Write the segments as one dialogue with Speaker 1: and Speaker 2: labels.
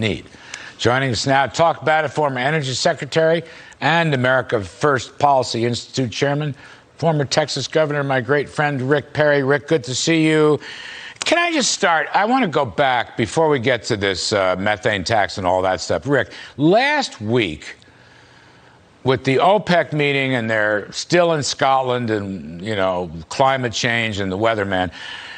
Speaker 1: need. Joining us now to talk about it, former Energy Secretary and America First Policy Institute Chairman, former Texas Governor, my great friend Rick Perry. Rick, good to see you. Can I just start? I want to go back before we get to this methane tax and all that stuff. Rick, last week with the OPEC meeting, and they're still in Scotland and, you know, climate change and the weatherman.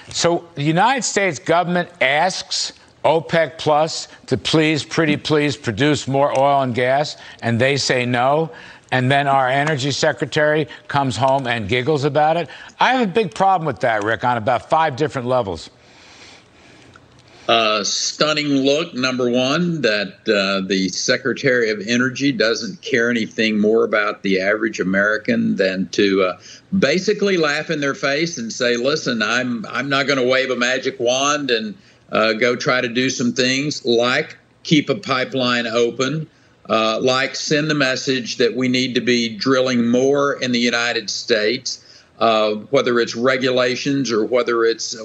Speaker 1: So the United States government asks OPEC Plus to please produce more oil and gas, and they say no. And then our energy secretary comes home and giggles about it. I have a big problem with that, Rick, on about 5 different levels.
Speaker 2: Stunning look, number one, that the Secretary of Energy doesn't care anything more about the average American than to basically laugh in their face and say, listen, I'm not going to wave a magic wand and go try to do some things like keep a pipeline open, like send the message that we need to be drilling more in the United States, whether it's regulations or whether it's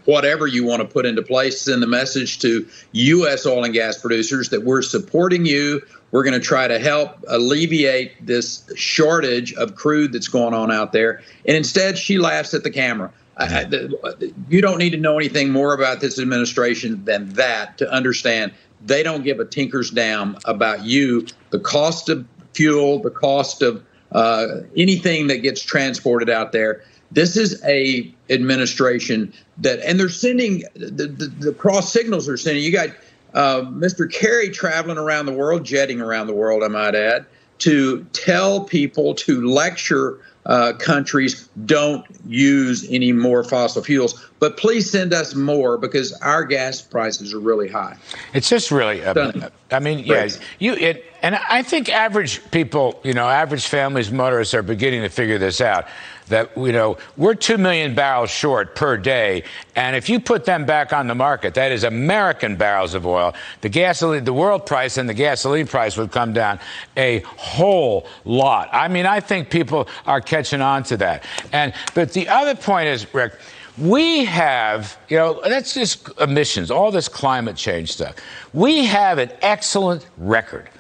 Speaker 2: whatever you want to put into place, send the message to U.S. oil and gas producers that we're supporting you. We're going to try to help alleviate this shortage of crude that's going on out there. And instead, she laughs at the camera. You don't need to know anything more about this administration than that to understand they don't give a tinker's damn about you, the cost of fuel, the cost of anything that gets transported out there. This is a administration that, and they're sending the cross signals they're sending. You got Mr. Kerry traveling around the world, jetting around the world, I might add, to tell people, to lecture countries, don't use any more fossil fuels, but please send us more because our gas prices are really high.
Speaker 1: It's just really, I mean, yeah, and I think average people, you know, average families, motorists are beginning to figure this out, that, you know, we're 2 million barrels short per day. And if you put them back on the market, that is American barrels of oil, the gasoline, the world price and the gasoline price would come down a whole lot. I mean, I think people are catching on to that. But the other point is, Rick, we have, you know, that's just emissions, all this climate change stuff. We have an excellent record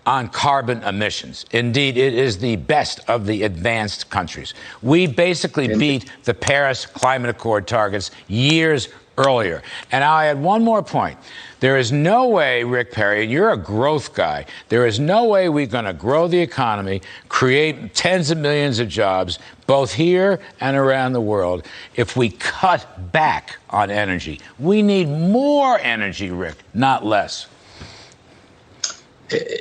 Speaker 1: on carbon emissions. Indeed, it is the best of the advanced countries. We basically beat the Paris Climate Accord targets years earlier. And I'll add one more point. There is no way, Rick Perry, and you're a growth guy, there is no way we're going to grow the economy, create tens of millions of jobs, both here and around the world, if we cut back on energy. We need more energy, Rick, not less.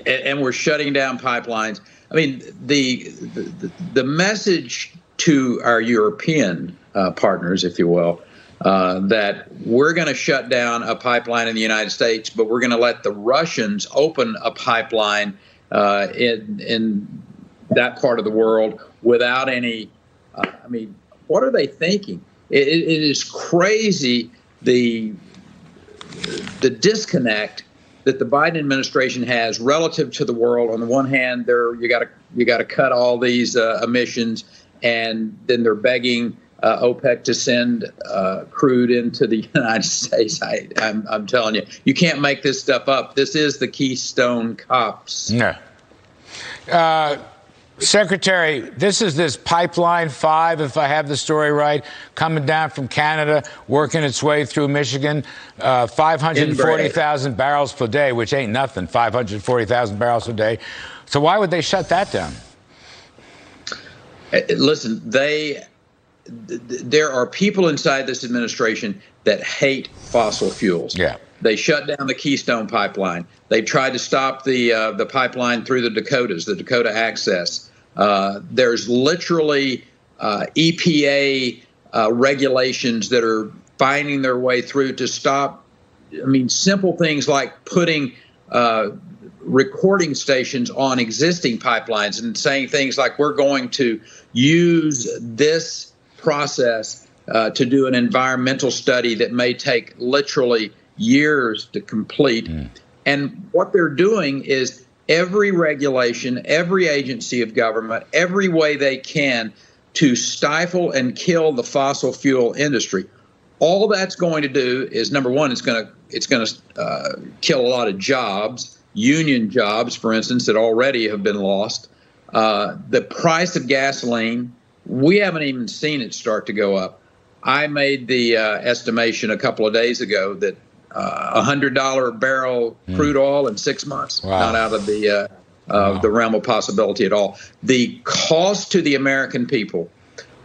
Speaker 2: And we're shutting down pipelines. I mean, the message to our European partners, if you will, that we're going to shut down a pipeline in the United States, but we're going to let the Russians open a pipeline in that part of the world without any. I mean, what are they thinking? It is crazy the disconnect that the Biden administration has relative to the world. On the one hand, you got to cut all these emissions, and then they're begging OPEC to send crude into the United States. I'm telling you, you can't make this stuff up. This is the Keystone Cops.
Speaker 1: Yeah. Secretary, this Pipeline 5, if I have the story right, coming down from Canada, working its way through Michigan, 540,000 barrels per day, which ain't nothing, 540,000 barrels a day. So why would they shut that down?
Speaker 2: Listen, there are people inside this administration that hate fossil fuels.
Speaker 1: Yeah.
Speaker 2: They shut down the Keystone Pipeline. They tried to stop the pipeline through the Dakotas, the Dakota Access. There's literally EPA regulations that are finding their way through to stop. I mean, simple things like putting recording stations on existing pipelines and saying things like, we're going to use this process to do an environmental study that may take literally years to complete. And what they're doing is every regulation, every agency of government, every way they can to stifle and kill the fossil fuel industry. All that's going to do is, number one, it's going to it's going to kill a lot of jobs, union jobs, for instance, that already have been lost. The price of gasoline, we haven't even seen it start to go up. I made the estimation a couple of days ago that $100 a barrel crude oil in 6 months, not out of the realm of possibility at all. The cost to the American people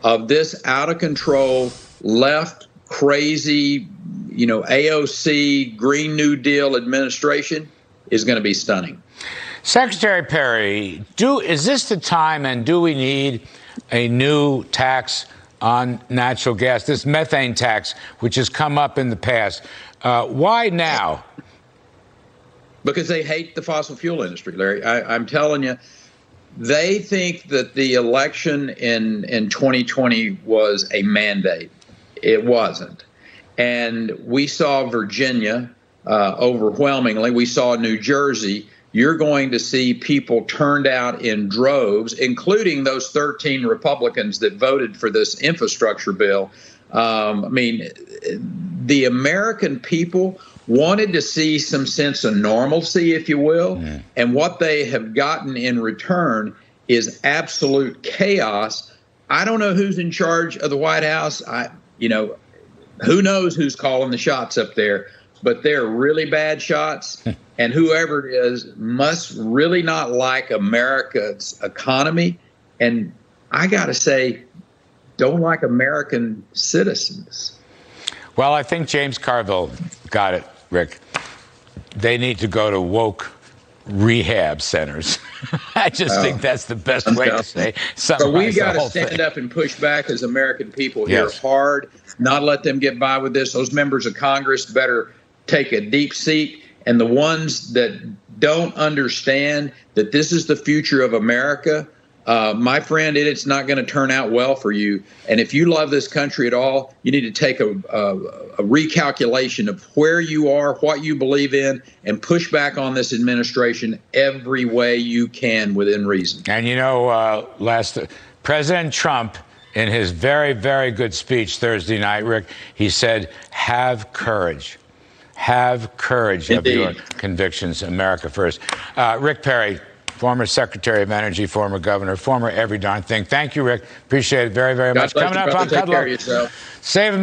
Speaker 2: of this out of control, left, crazy, AOC, Green New Deal administration is going to be stunning.
Speaker 1: Secretary Perry, is this the time, and do we need a new tax on natural gas, this methane tax, which has come up in the past? Why now?
Speaker 2: Because they hate the fossil fuel industry, Larry. I'm telling you, they think that the election in 2020 was a mandate. It wasn't. And we saw Virginia overwhelmingly. We saw New Jersey. You're going to see people turned out in droves, including those 13 Republicans that voted for this infrastructure bill. The American people wanted to see some sense of normalcy, if you will, and what they have gotten in return is absolute chaos. I don't know who's in charge of the White House. Who knows who's calling the shots up there, but they're really bad shots. And whoever it is must really not like America's economy. And I got to say, don't like American citizens.
Speaker 1: Well, I think James Carville got it, Rick. They need to go to woke rehab centers. I just think that's the best way to say something.
Speaker 2: But we've got to stand up and push back as American people here hard, not let them get by with this. Those members of Congress better take a deep seat. And the ones that don't understand that this is the future of America, my friend, it's not going to turn out well for you. And if you love this country at all, you need to take a recalculation of where you are, what you believe in, and push back on this administration every way you can within reason.
Speaker 1: And President Trump, in his very, very good speech Thursday night, Rick, he said, have courage. Have courage of your convictions. America first. Rick Perry, former Secretary of Energy, former governor, former every darn thing. Thank you, Rick. Appreciate it very, very much.
Speaker 2: Coming up on Kudlow.
Speaker 1: Save